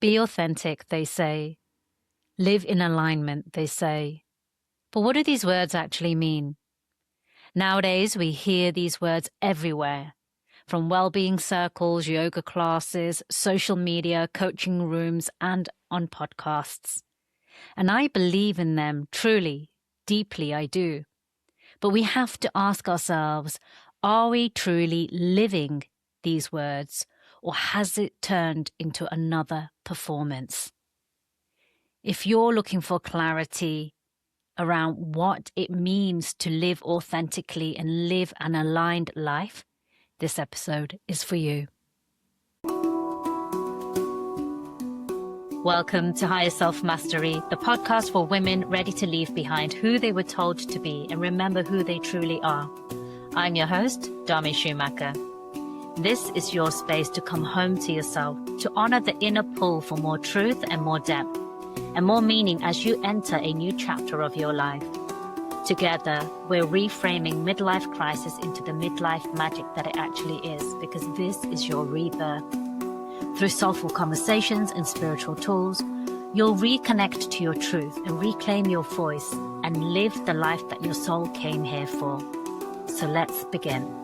Be authentic, they say. Live in alignment, they say. But what do these words actually mean? Nowadays, we hear these words everywhere, from well-being circles, yoga classes, social media, coaching rooms, and on podcasts. And I believe in them, truly, deeply I do. But we have to ask ourselves, are we truly living these words, or has it turned into another performance? If you're looking for clarity around what it means to live authentically and live an aligned life, this episode is for you. Welcome to Higher Self Mastery, the podcast for women ready to leave behind who they were told to be and remember who they truly are. I'm your host, Dharmi Schumacher. This is your space to come home to yourself, to honor the inner pull for more truth and more depth, and more meaning as you enter a new chapter of your life. Together, we're reframing midlife crisis into the midlife magic that it actually is, because this is your rebirth. Through soulful conversations and spiritual tools, you'll reconnect to your truth and reclaim your voice and live the life that your soul came here for. So let's begin.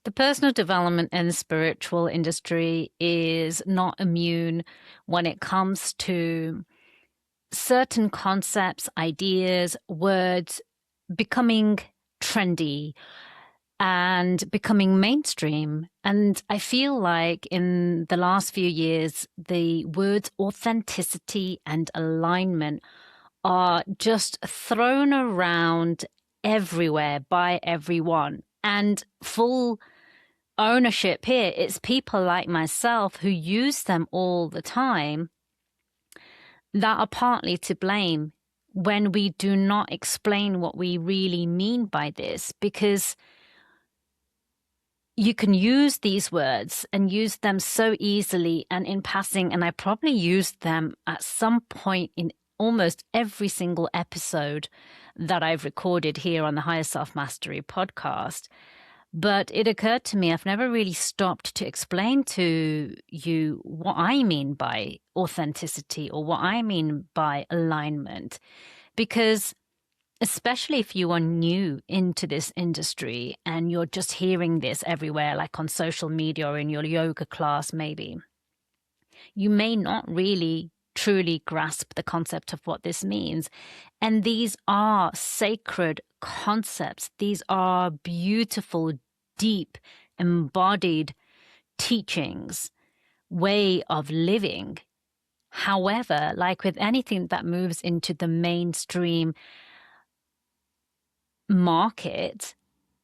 The personal development and spiritual industry is not immune when it comes to certain concepts, ideas, words becoming trendy and becoming mainstream. And I feel like in the last few years, the words authenticity and alignment are just thrown around everywhere by everyone. And full ownership here, it's people like myself who use them all the time that are partly to blame when we do not explain what we really mean by this, because you can use these words and use them so easily and in passing, and I probably used them at some point in almost every single episode that I've recorded here on the Higher Self Mastery podcast. But it occurred to me, I've never really stopped to explain to you what I mean by authenticity or what I mean by alignment, because especially if you are new into this industry and you're just hearing this everywhere, like on social media or in your yoga class maybe, you may not really truly grasp the concept of what this means. And these are sacred concepts. These are beautiful, deep, embodied teachings, way of living. However, like with anything that moves into the mainstream market,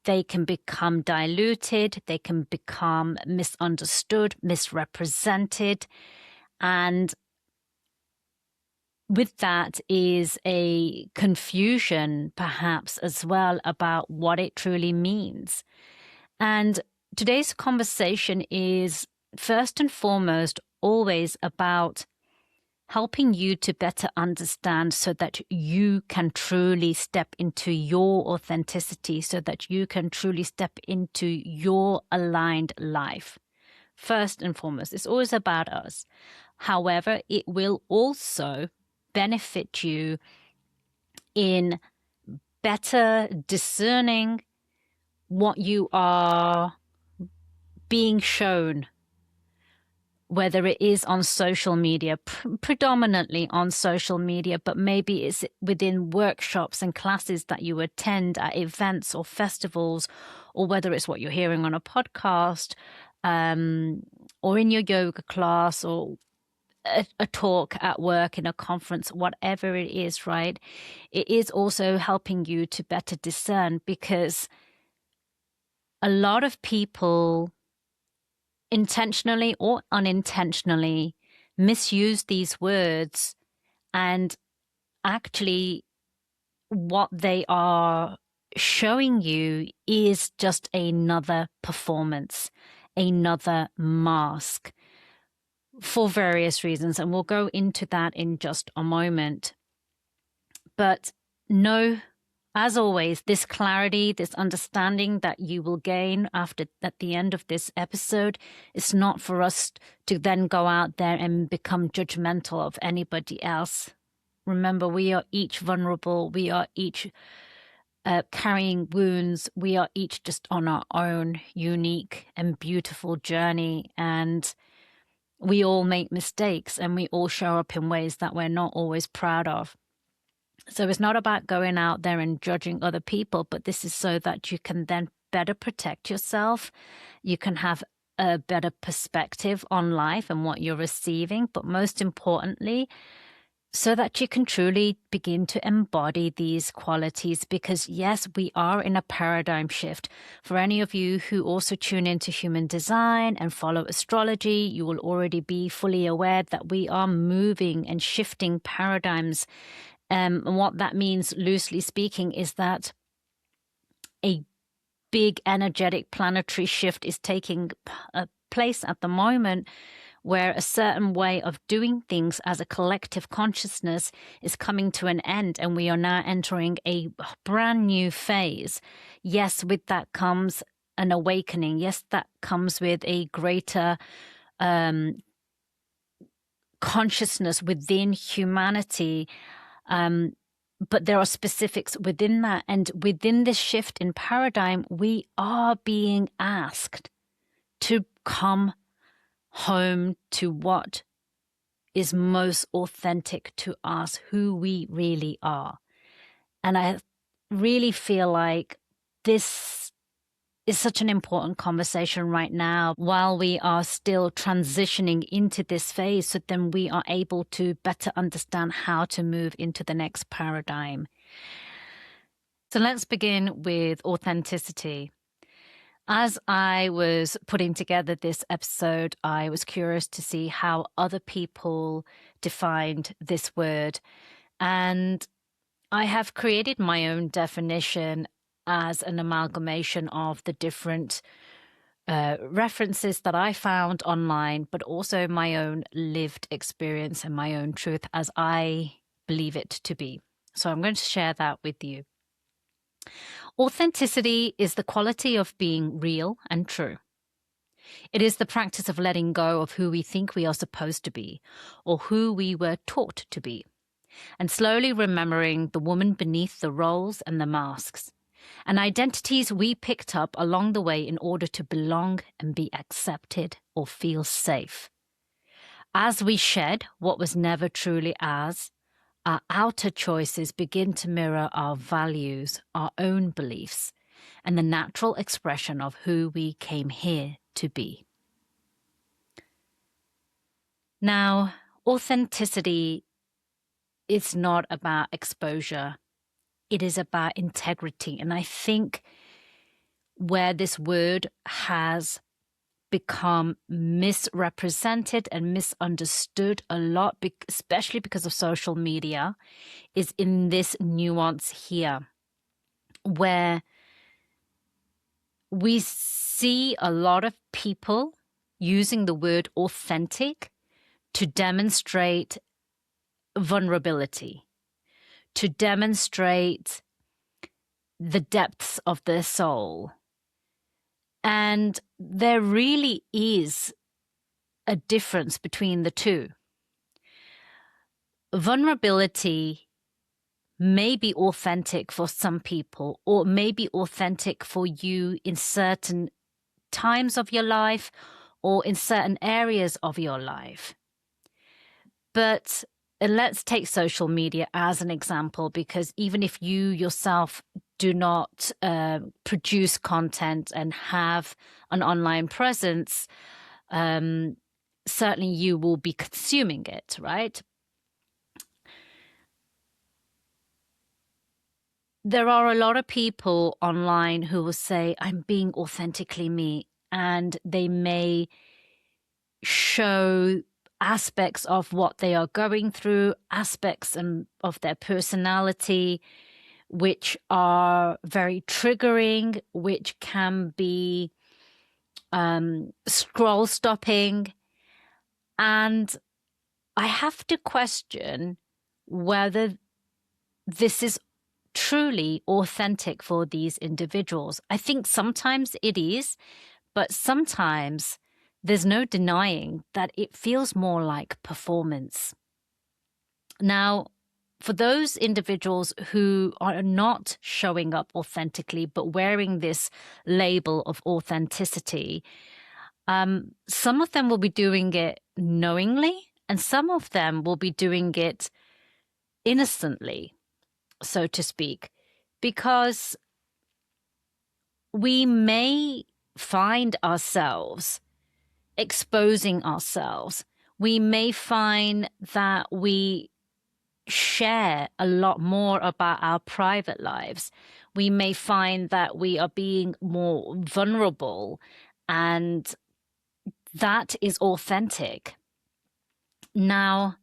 they can become diluted, they can become misunderstood, misrepresented, and with that is a confusion perhaps as well about what it truly means. And today's conversation is first and foremost always about helping you to better understand so that you can truly step into your authenticity, so that you can truly step into your aligned life. First and foremost, it's always about us. However, it will also benefit you in better discerning what you are being shown, whether it is on social media, predominantly on social media, but maybe it's within workshops and classes that you attend at events or festivals, or whether it's what you're hearing on a podcast, or in your yoga class, or a talk at work, in a conference, whatever it is, right? It is also helping you to better discern, because a lot of people intentionally or unintentionally misuse these words, and actually what they are showing you is just another performance, another mask, for various reasons, and we'll go into that in just a moment. But know As always, this clarity, this understanding that you will gain at the end of this episode is not for us to then go out there and become judgmental of anybody else. Remember, we are each vulnerable. We are each carrying wounds. We are each just on our own unique and beautiful journey. And we all make mistakes, and we all show up in ways that we're not always proud of. So it's not about going out there and judging other people, but this is so that you can then better protect yourself. You can have a better perspective on life and what you're receiving, but most importantly, so that you can truly begin to embody these qualities. Because yes, we are in a paradigm shift. For any of you who also tune into human design and follow astrology, you will already be fully aware that we are moving and shifting paradigms. And what that means, loosely speaking, is that a big energetic planetary shift is taking place at the moment, where a certain way of doing things as a collective consciousness is coming to an end, and we are now entering a brand new phase. Yes, with that comes an awakening. Yes, that comes with a greater consciousness within humanity. But there are specifics within that. And within this shift in paradigm, we are being asked to come home to what is most authentic to us, who we really are. And I really feel like this is such an important conversation right now while we are still transitioning into this phase, so then we are able to better understand how to move into the next paradigm. So let's begin with authenticity. As I was putting together this episode, I was curious to see how other people defined this word. And I have created my own definition as an amalgamation of the different references that I found online, but also my own lived experience and my own truth as I believe it to be. So I'm going to share that with you. Authenticity is the quality of being real and true. It is the practice of letting go of who we think we are supposed to be, or who we were taught to be, and slowly remembering the woman beneath the roles and the masks, and identities we picked up along the way in order to belong and be accepted or feel safe. As we shed what was never truly ours, our outer choices begin to mirror our values, our own beliefs, and the natural expression of who we came here to be. Now, authenticity is not about exposure. It is about integrity. And I think where this word has become misrepresented and misunderstood a lot, especially because of social media, is in this nuance here, where we see a lot of people using the word authentic to demonstrate vulnerability, to demonstrate the depths of their soul. And there really is a difference between the two. Vulnerability may be authentic for some people, or may be authentic for you in certain times of your life or in certain areas of your life. But let's take social media as an example, because even if you yourself do not produce content and have an online presence, certainly you will be consuming it, right? There are a lot of people online who will say, I'm being authentically me, and they may show aspects of what they are going through, aspects of their personality, which are very triggering, which can be scroll stopping. And I have to question whether this is truly authentic for these individuals? I think sometimes it is, but sometimes there's no denying that it feels more like performance. Now, for those individuals who are not showing up authentically, but wearing this label of authenticity, some of them will be doing it knowingly, and some of them will be doing it innocently, so to speak, because we may find ourselves exposing ourselves. We may find that we share a lot more about our private lives. We may find that we are being more vulnerable, and that is authentic. Now,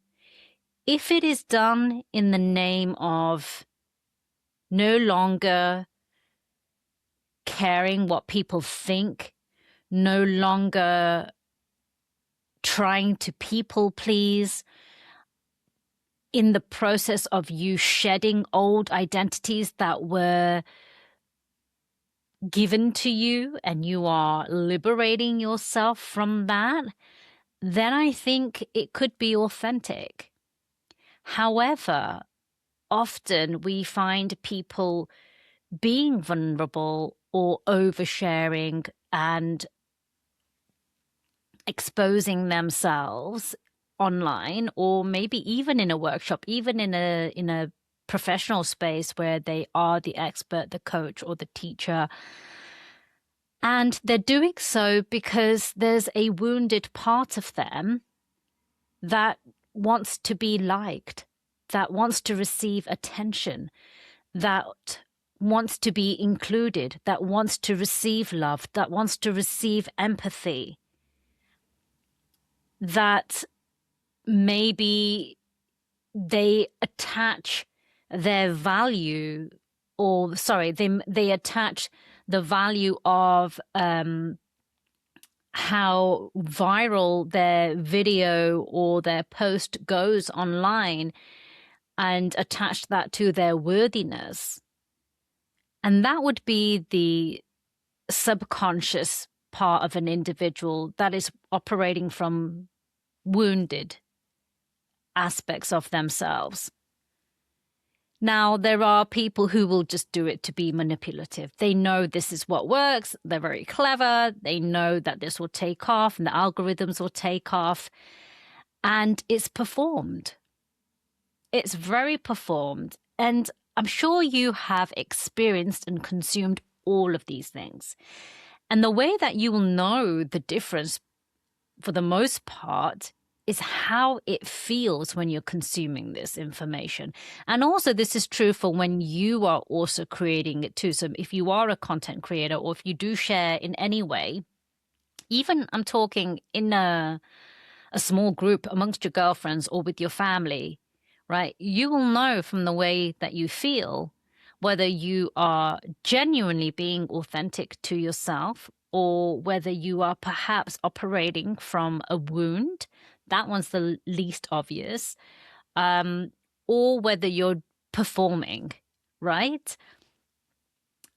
if it is done in the name of no longer caring what people think, no longer trying to people please, in the process of you shedding old identities that were given to you and you are liberating yourself from that, then I think it could be authentic. However, often we find people being vulnerable or oversharing and exposing themselves online, or maybe even in a workshop, even in a professional space where they are the expert, the coach, or the teacher. And they're doing so because there's a wounded part of them that wants to be liked, that wants to receive attention, that wants to be included, that wants to receive love, that wants to receive empathy, that maybe they attach their value, or sorry, they attach the value of how viral their video or their post goes online and attach that to their worthiness. And that would be the subconscious part of an individual that is operating from wounded aspects of themselves. Now, there are people who will just do it to be manipulative. They know this is what works. They're very clever. They know that this will take off and the algorithms will take off. And it's performed. It's very performed. And I'm sure you have experienced and consumed all of these things. And the way that you will know the difference, for the most part, is how it feels when you're consuming this information. And also this is true for when you are also creating it too. So if you are a content creator, or if you do share in any way, even I'm talking in a small group amongst your girlfriends or with your family, right? You will know from the way that you feel whether you are genuinely being authentic to yourself, or whether you are perhaps operating from a wound. That one's the least obvious. Or whether you're performing, right?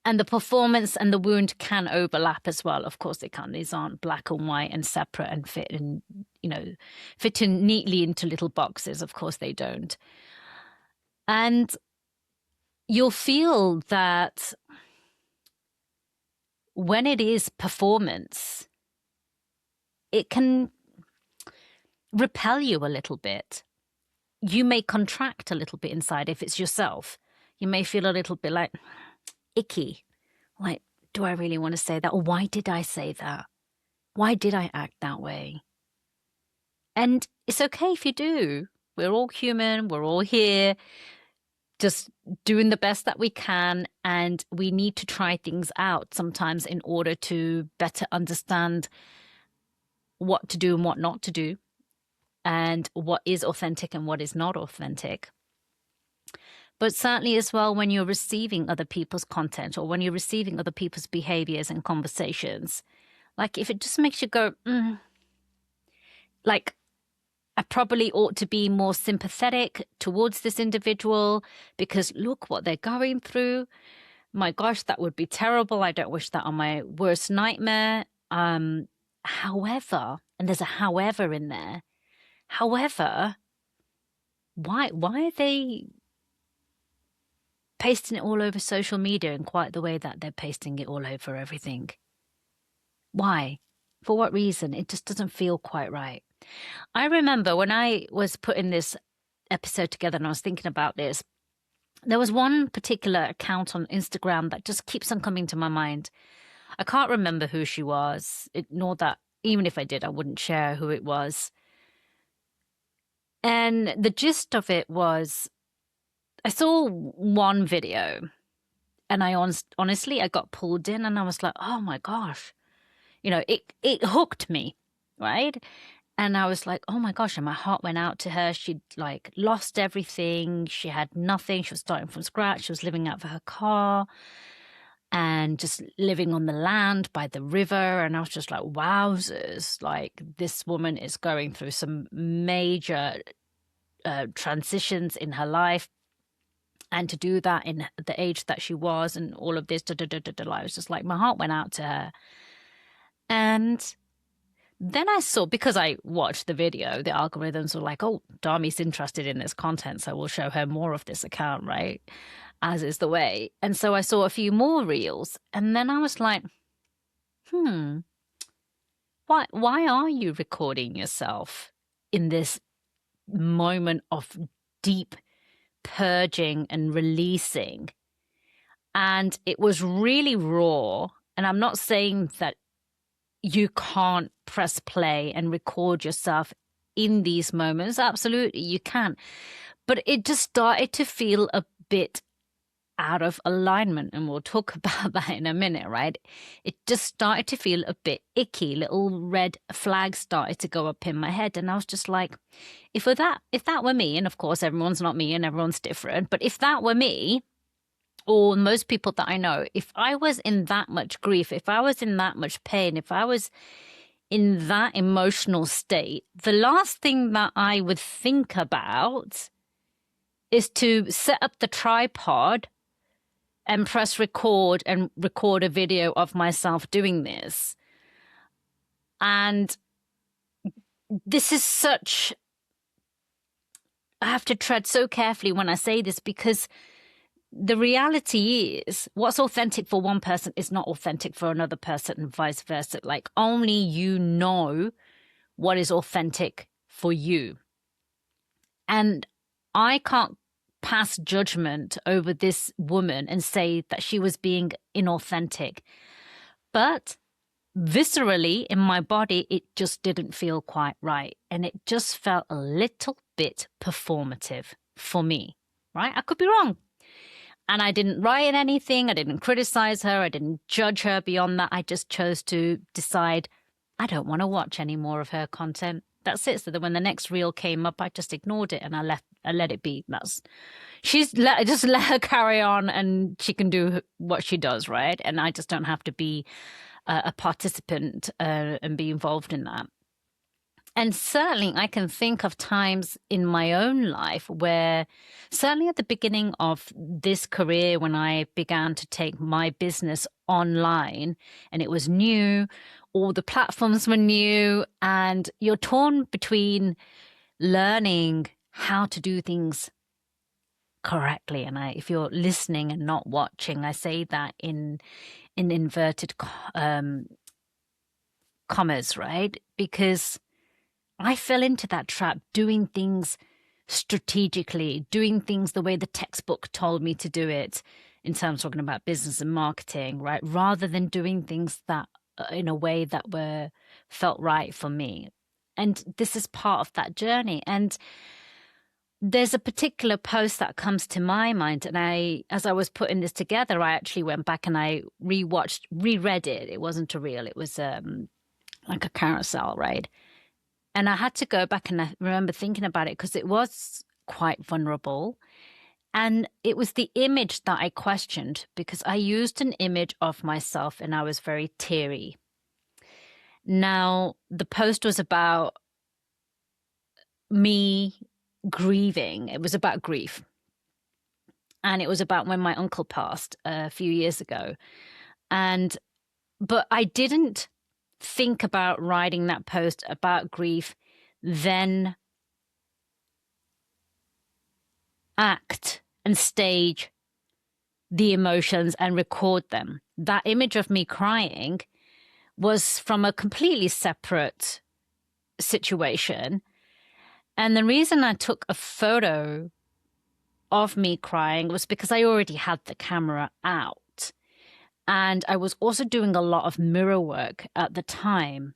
And the performance and the wound can overlap as well. Of course they can. These aren't black and white and separate and fit in neatly into little boxes. Of course they don't. And you'll feel that when it is performance, it can repel you a little bit. You may contract a little bit inside if it's yourself. You may feel a little bit like icky. Like, do I really want to say that? Or why did I say that? Why did I act that way? And it's okay if you do. We're all human. We're all here, just doing the best that we can. And we need to try things out sometimes in order to better understand what to do and what not to do, and what is authentic and what is not authentic. But certainly as well, when you're receiving other people's content, or when you're receiving other people's behaviors and conversations, like if it just makes you go, like, I probably ought to be more sympathetic towards this individual because look what they're going through. My gosh, that would be terrible. I don't wish that on my worst nightmare. However, and there's a however in there. However, why are they pasting it all over social media in quite the way that they're pasting it all over everything? Why? For what reason? It just doesn't feel quite right. I remember when I was putting this episode together and I was thinking about this, there was one particular account on Instagram that just keeps on coming to my mind. I can't remember who she was. Ignore that. Even if I did, I wouldn't share who it was. And the gist of it was, I saw one video and honestly, I got pulled in and I was like, oh my gosh, it hooked me, right? And I was like, oh my gosh, and my heart went out to her. She'd like lost everything. She had nothing. She was starting from scratch. She was living out of her car and just living on the land by the river. And I was just like, wowzers, like this woman is going through some major transitions in her life. And to do that in the age that she was and all of this, I was just like, my heart went out to her. And then I saw, because I watched the video, the algorithms were like, oh, Dharmi's interested in this content, so we'll show her more of this account, right? As is the way. And so I saw a few more reels. And then I was like, why are you recording yourself in this moment of deep purging and releasing? And it was really raw. And I'm not saying that you can't press play and record yourself in these moments. Absolutely, you can. But it just started to feel a bit out of alignment. And we'll talk about that in a minute, right? It just started to feel a bit icky. Little red flags started to go up in my head. And I was just like, if that were me, and of course, everyone's not me and everyone's different, but if that were me, or most people that I know, if I was in that much grief, if I was in that much pain, if I was in that emotional state, the last thing that I would think about is to set up the tripod and press record and record a video of myself doing this. And this is such, I have to tread so carefully when I say this because the reality is what's authentic for one person is not authentic for another person and vice versa. Like only you know what is authentic for you. And I can't pass judgment over this woman and say that she was being inauthentic. But viscerally in my body, it just didn't feel quite right. And it just felt a little bit performative for me, right? I could be wrong. And I didn't write anything. I didn't criticize her. I didn't judge her beyond that. I just chose to decide I don't want to watch any more of her content. That's it. So that when the next reel came up, I just ignored it and I let it be. Just let her carry on and she can do what she does, right? And I just don't have to be a participant and be involved in that. And certainly I can think of times in my own life where, certainly at the beginning of this career, when I began to take my business online and it was new, all the platforms were new, and you're torn between learning how to do things correctly. And if you're listening and not watching, I say that in inverted commas, right? Because I fell into that trap, doing things strategically, doing things the way the textbook told me to do it in terms of talking about business and marketing, right? Rather than doing things that in a way that felt right for me. And this is part of that journey. And there's a particular post that comes to my mind. And as I was putting this together, I actually went back and I reread it. It wasn't a reel. It was like a carousel, right? And I had to go back and I remember thinking about it because it was quite vulnerable. And it was the image that I questioned because I used an image of myself and I was very teary. Now, the post was about me grieving. It was about grief. And it was about when my uncle passed a few years ago. But I didn't think about writing that post about grief, then act and stage the emotions and record them. That image of me crying was from a completely separate situation. And the reason I took a photo of me crying was because I already had the camera out. And I was also doing a lot of mirror work at the time.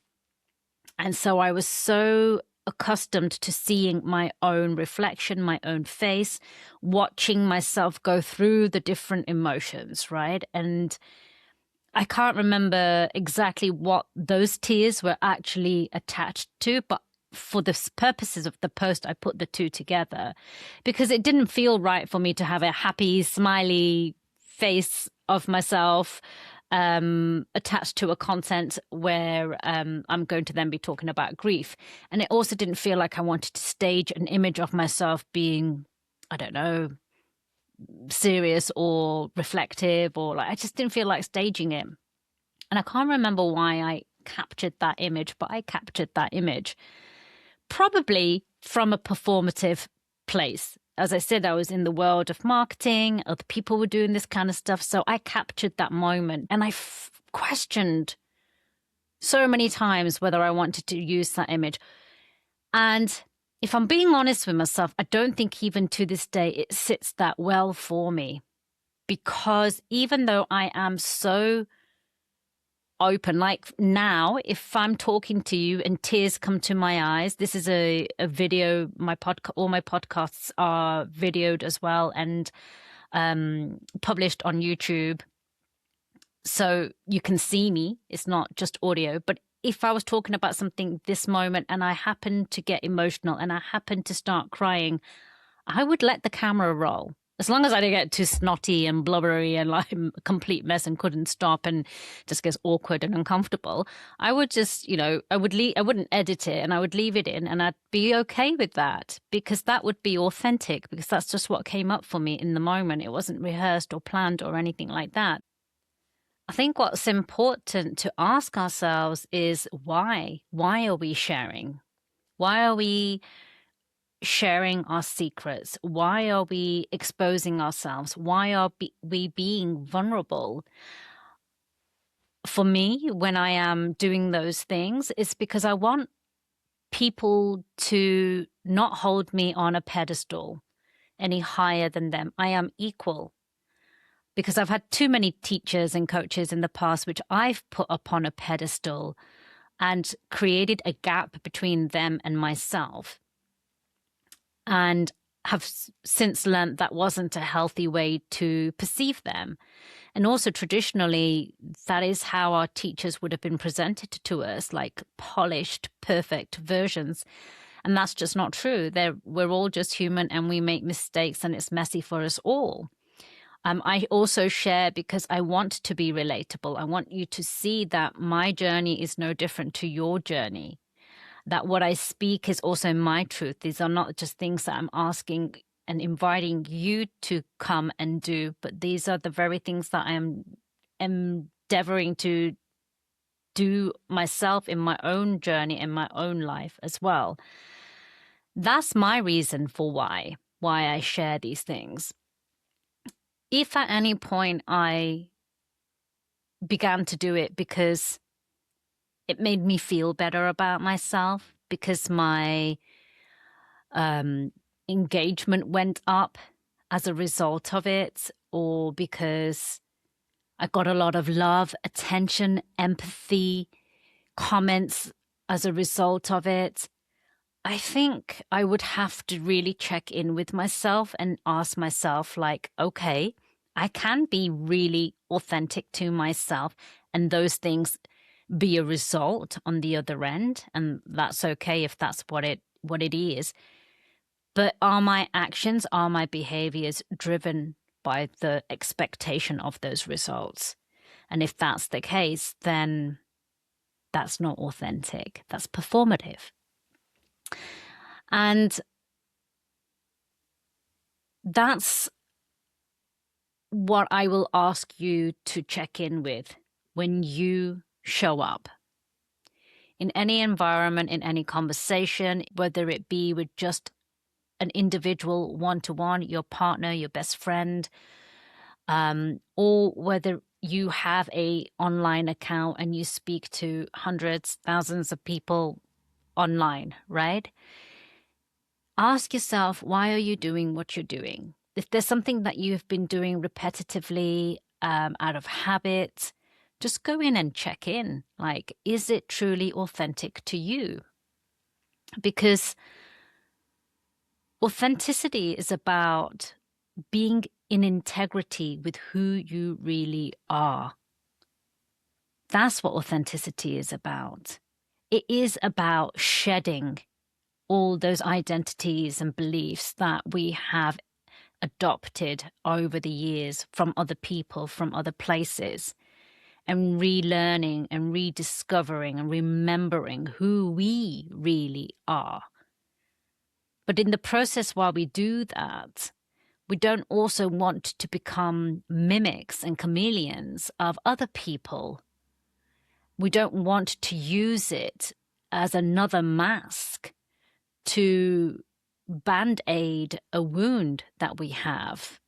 And so I was so accustomed to seeing my own reflection, my own face, watching myself go through the different emotions, right? And I can't remember exactly what those tears were actually attached to, but for the purposes of the post, I put the two together because it didn't feel right for me to have a happy, smiley face of myself attached to a content where I'm going to then be talking about grief. And it also didn't feel like I wanted to stage an image of myself being, I don't know, serious or reflective, or like I just didn't feel like staging it. And I can't remember why I captured that image, but I captured that image probably from a performative place. As I said, I was in the world of marketing, other people were doing this kind of stuff. So I captured that moment and I questioned so many times whether I wanted to use that image. And if I'm being honest with myself, I don't think even to this day it sits that well for me, because even though I am so open, like now, if I'm talking to you and tears come to my eyes, this is a video. All my podcasts are videoed as well and published on YouTube, so you can see me. It's not just audio. But if I was talking about something this moment and I happen to get emotional and I happen to start crying, I would let the camera roll. As long as I didn't get too snotty and blubbery and like a complete mess and couldn't stop and just gets awkward and uncomfortable, I would just, I wouldn't edit it and I would leave it in and I'd be okay with that, because that would be authentic, because that's just what came up for me in the moment. It wasn't rehearsed or planned or anything like that. I think what's important to ask ourselves is why? Why are we sharing? Why are we sharing our secrets? Why are we exposing ourselves? Why are we being vulnerable? For me, when I am doing those things, it's because I want people to not hold me on a pedestal any higher than them. I am equal, because I've had too many teachers and coaches in the past which I've put upon a pedestal and created a gap between them and myself, and have since learned that wasn't a healthy way to perceive them. And also traditionally, that is how our teachers would have been presented to us, like polished, perfect versions. And that's just not true. We're all just human and we make mistakes and it's messy for us all. I also share because I want to be relatable. I want you to see that my journey is no different to your journey, that what I speak is also my truth. These are not just things that I'm asking and inviting you to come and do, but these are the very things that I am endeavoring to do myself in my own journey, in my own life as well. That's my reason for why I share these things. If at any point I began to do it because it made me feel better about myself, because my engagement went up as a result of it, or because I got a lot of love, attention, empathy, comments as a result of it, I think I would have to really check in with myself and ask myself, like, okay, I can be really authentic to myself and those things be a result on the other end, and that's okay if that's what it is. But are my actions, are my behaviors driven by the expectation of those results? And if that's the case, then that's not authentic. That's performative. And that's what I will ask you to check in with when you show up in any environment, in any conversation, whether it be with just an individual one-to-one, your partner, your best friend, or whether you have a online account and you speak to hundreds, thousands of people online, right? Ask yourself, why are you doing what you're doing? If there's something that you've been doing repetitively, out of habit, just go in and check in. Like, is it truly authentic to you? Because authenticity is about being in integrity with who you really are. That's what authenticity is about. It is about shedding all those identities and beliefs that we have adopted over the years from other people, from other places, and relearning and rediscovering and remembering who we really are. But in the process, while we do that, we don't also want to become mimics and chameleons of other people. We don't want to use it as another mask to band-aid a wound that we have.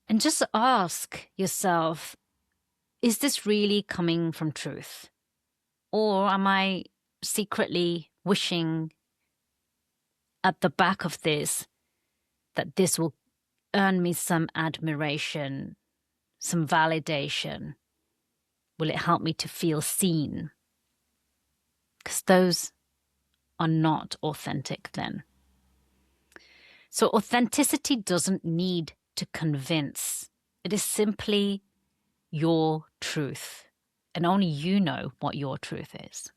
And just ask yourself, is this really coming from truth? Or am I secretly wishing at the back of this that this will earn me some admiration, some validation? Will it help me to feel seen? Because those are not authentic then. So authenticity doesn't need to convince. It is simply your truth. And only you know what your truth is.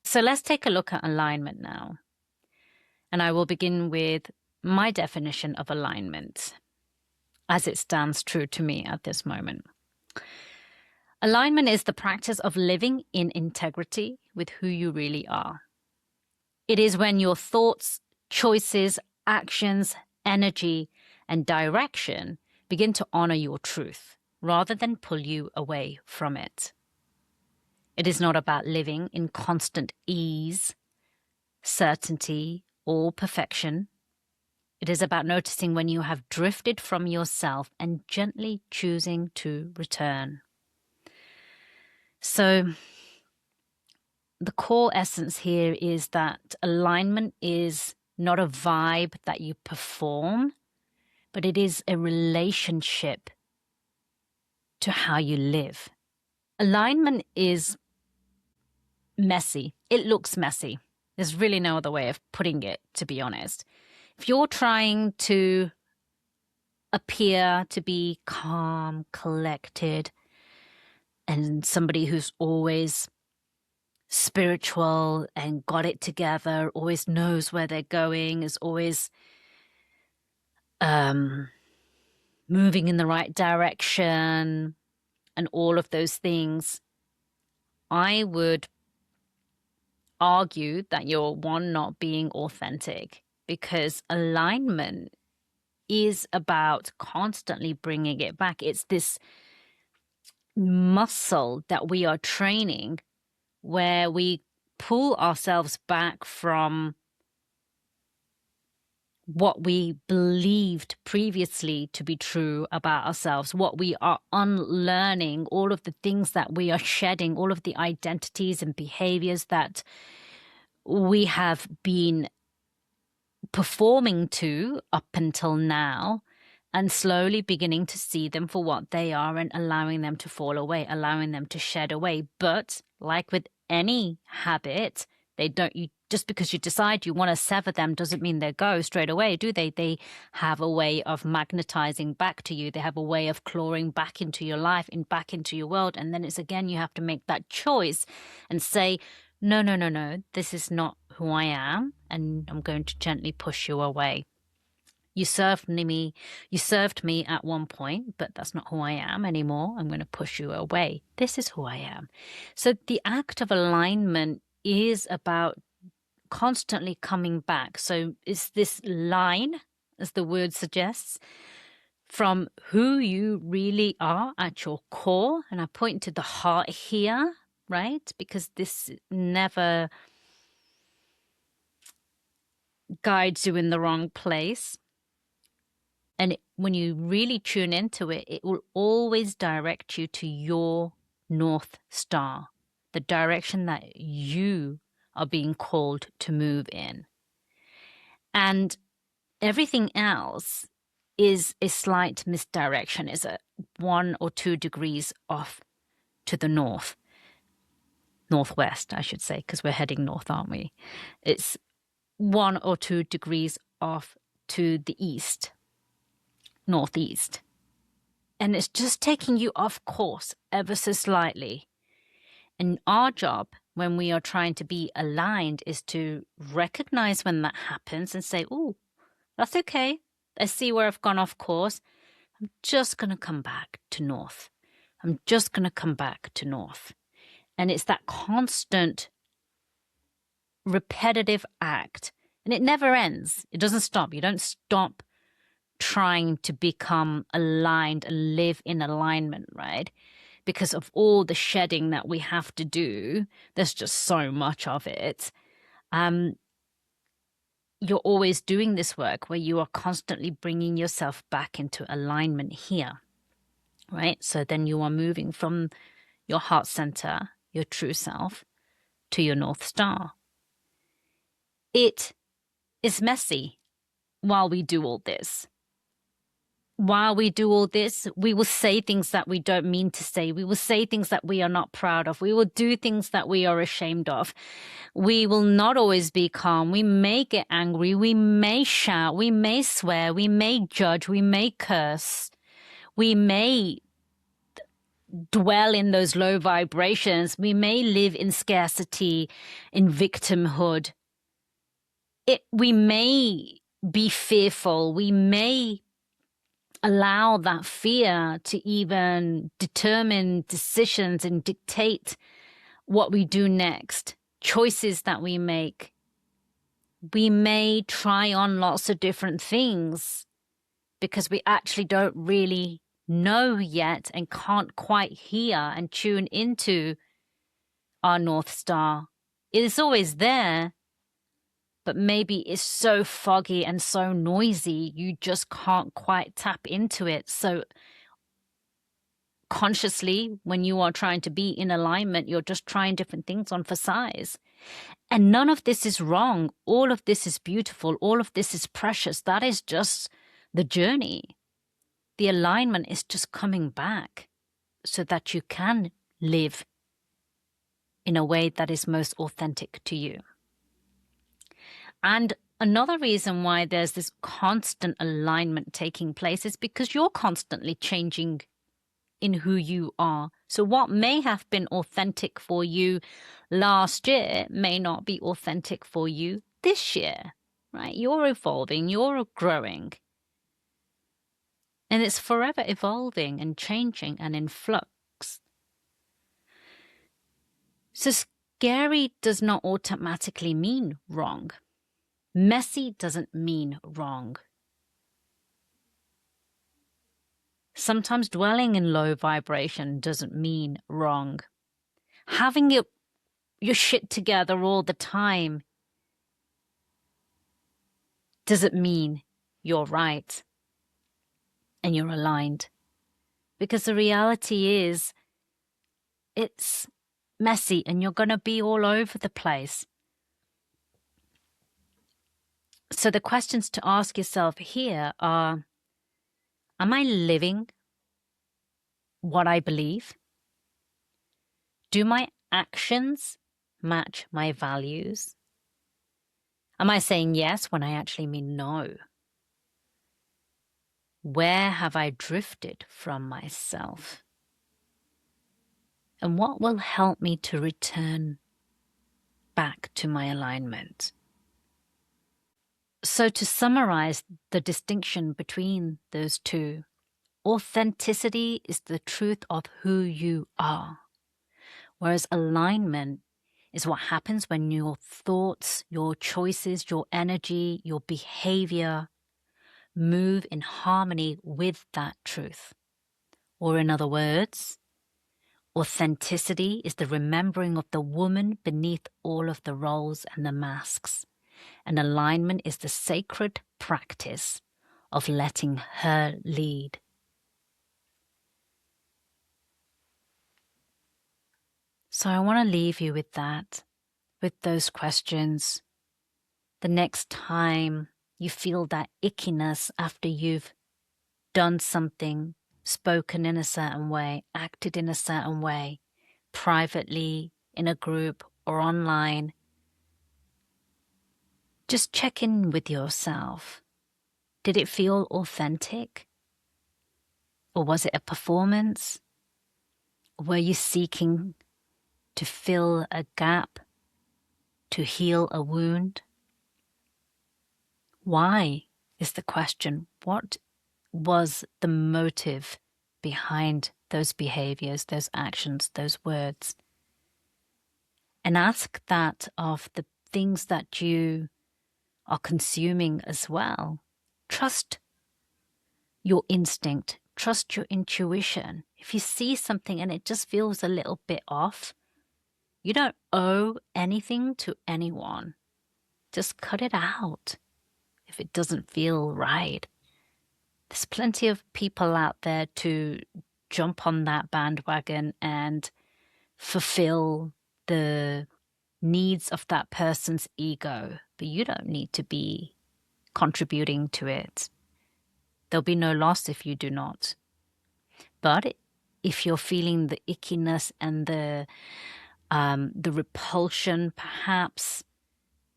So let's take a look at alignment now. And I will begin with my definition of alignment as it stands true to me at this moment. Alignment is the practice of living in integrity with who you really are. It is when your thoughts, choices, actions, energy, and direction begin to honor your truth rather than pull you away from it. It is not about living in constant ease, certainty, or perfection. It is about noticing when you have drifted from yourself and gently choosing to return. So the core essence here is that alignment is not a vibe that you perform, but it is a relationship to how you live. Alignment is messy. It looks messy. There's really no other way of putting it, to be honest. If you're trying to appear to be calm, collected, and somebody who's always spiritual and got it together, always knows where they're going, is always moving in the right direction, and all of those things, I would argue that you're, one, not being authentic, because alignment is about constantly bringing it back. It's this muscle that we are training where we pull ourselves back from what we believed previously to be true about ourselves, what we are unlearning, all of the things that we are shedding, all of the identities and behaviors that we have been performing to up until now, and slowly beginning to see them for what they are and allowing them to fall away, allowing them to shed away. But like with any habit, just because you decide you want to sever them doesn't mean they go straight away, do they? They have a way of magnetizing back to you. They have a way of clawing back into your life and back into your world. And then it's again, you have to make that choice and say, no, this is not who I am, and I'm going to gently push you away. You served me at one point, but that's not who I am anymore. I'm going to push you away. This is who I am. So the act of alignment is about constantly coming back. So it's this line, as the word suggests, from who you really are at your core. And I point to the heart here, right? Because this never guides you in the wrong place. And when you really tune into it, it will always direct you to your North Star, the direction that you are being called to move in. And everything else is a slight misdirection, is a 1 or 2 degrees off to the northwest, I should say, because we're heading north, aren't we? It's 1 or 2 degrees off to the east, northeast. And it's just taking you off course ever so slightly. And our job when we are trying to be aligned is to recognize when that happens and say, oh, that's okay. I see where I've gone off course. I'm just going to come back to north. I'm just going to come back to north. And it's that constant repetitive act. And it never ends. It doesn't stop. You don't stop trying to become aligned and live in alignment, right? Because of all the shedding that we have to do, there's just so much of it. You're always doing this work where you are constantly bringing yourself back into alignment here, right? So then you are moving from your heart center, your true self, to your North Star. It is messy while we do all this. While we do all this, we will say things that we don't mean to say. We will say things that we are not proud of. We will do things that we are ashamed of. We will not always be calm. We may get angry. We may shout. We may swear. We may judge. We may curse. We may dwell in those low vibrations. We may live in scarcity, in victimhood. We may be fearful. We may allow that fear to even determine decisions and dictate what we do next, choices that we make. We may try on lots of different things because we actually don't really know yet and can't quite hear and tune into our North Star. It is always there, but maybe it's so foggy and so noisy, you just can't quite tap into it. So consciously, when you are trying to be in alignment, you're just trying different things on for size. And none of this is wrong. All of this is beautiful. All of this is precious. That is just the journey. The alignment is just coming back so that you can live in a way that is most authentic to you. And another reason why there's this constant alignment taking place is because you're constantly changing in who you are. So what may have been authentic for you last year may not be authentic for you this year, right? You're evolving, you're growing. And it's forever evolving and changing and in flux. So scary does not automatically mean wrong. Messy doesn't mean wrong. Sometimes dwelling in low vibration doesn't mean wrong. Having your shit together all the time doesn't mean you're right and you're aligned. Because the reality is, it's messy and you're going to be all over the place. So the questions to ask yourself here are, am I living what I believe? Do my actions match my values? Am I saying yes when I actually mean no? Where have I drifted from myself? And what will help me to return back to my alignment? So to summarize the distinction between those two, authenticity is the truth of who you are, whereas alignment is what happens when your thoughts, your choices, your energy, your behavior move in harmony with that truth. Or in other words, authenticity is the remembering of the woman beneath all of the roles and the masks. And alignment is the sacred practice of letting her lead. So I want to leave you with that, with those questions. The next time you feel that ickiness after you've done something, spoken in a certain way, acted in a certain way, privately, in a group, or online, just check in with yourself. Did it feel authentic? Or was it a performance? Were you seeking to fill a gap, to heal a wound? Why is the question. What was the motive behind those behaviors, those actions, those words? And ask that of the things that you are consuming as well. Trust your instinct, trust your intuition. If you see something and it just feels a little bit off, you don't owe anything to anyone. Just cut it out if it doesn't feel right. There's plenty of people out there to jump on that bandwagon and fulfill the needs of that person's ego, but you don't need to be contributing to it. There'll be no loss if you do not. But if you're feeling the ickiness and the repulsion, perhaps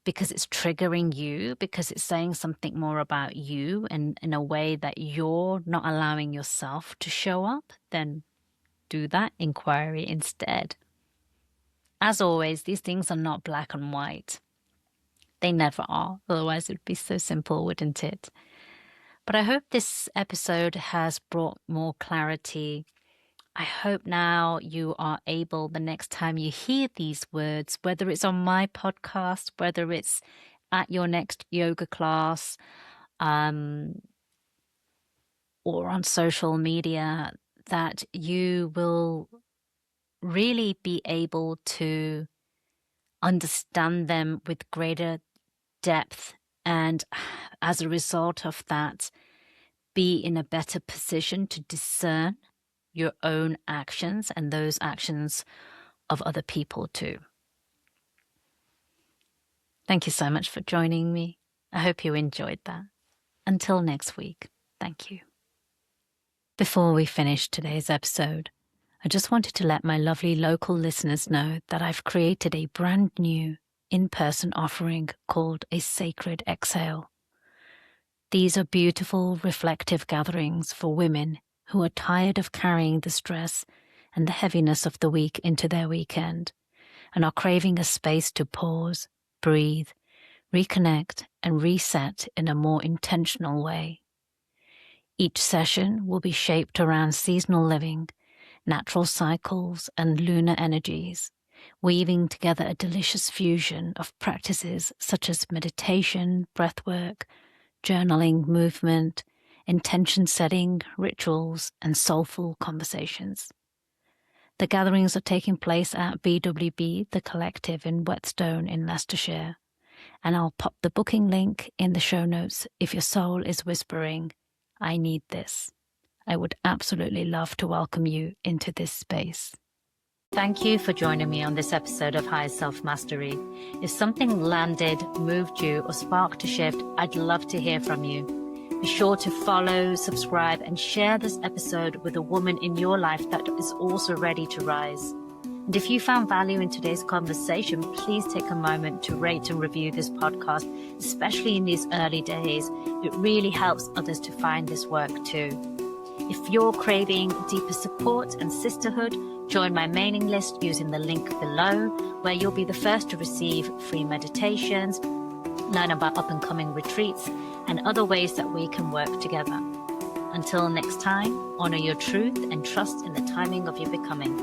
because it's triggering you, because it's saying something more about you and in a way that you're not allowing yourself to show up, then do that inquiry instead. As always, these things are not black and white. They never are. Otherwise, it would be so simple, wouldn't it? But I hope this episode has brought more clarity. I hope now you are able, the next time you hear these words, whether it's on my podcast, whether it's at your next yoga class, or on social media, that you will really be able to understand them with greater depth, and as a result of that, be in a better position to discern your own actions and those actions of other people too. Thank you so much for joining me. I hope you enjoyed that. Until next week, thank you. Before we finish today's episode, I just wanted to let my lovely local listeners know that I've created a brand new in-person offering called A Sacred Exhale. These are beautiful, reflective gatherings for women who are tired of carrying the stress and the heaviness of the week into their weekend and are craving a space to pause, breathe, reconnect, and reset in a more intentional way. Each session will be shaped around seasonal living, natural cycles, and lunar energies, weaving together a delicious fusion of practices such as meditation, breathwork, journaling, movement, intention setting, rituals, and soulful conversations. The gatherings are taking place at BWB, the Collective in Whetstone in Leicestershire, and I'll pop the booking link in the show notes if your soul is whispering, I need this. I would absolutely love to welcome you into this space. Thank you for joining me on this episode of Higher Self Mastery. If something landed, moved you, or sparked a shift, I'd love to hear from you. Be sure to follow, subscribe, and share this episode with a woman in your life that is also ready to rise. And if you found value in today's conversation, please take a moment to rate and review this podcast, especially in these early days. It really helps others to find this work too. If you're craving deeper support and sisterhood, join my mailing list using the link below, where you'll be the first to receive free meditations, learn about up-and-coming retreats, and other ways that we can work together. Until next time, honor your truth and trust in the timing of your becoming.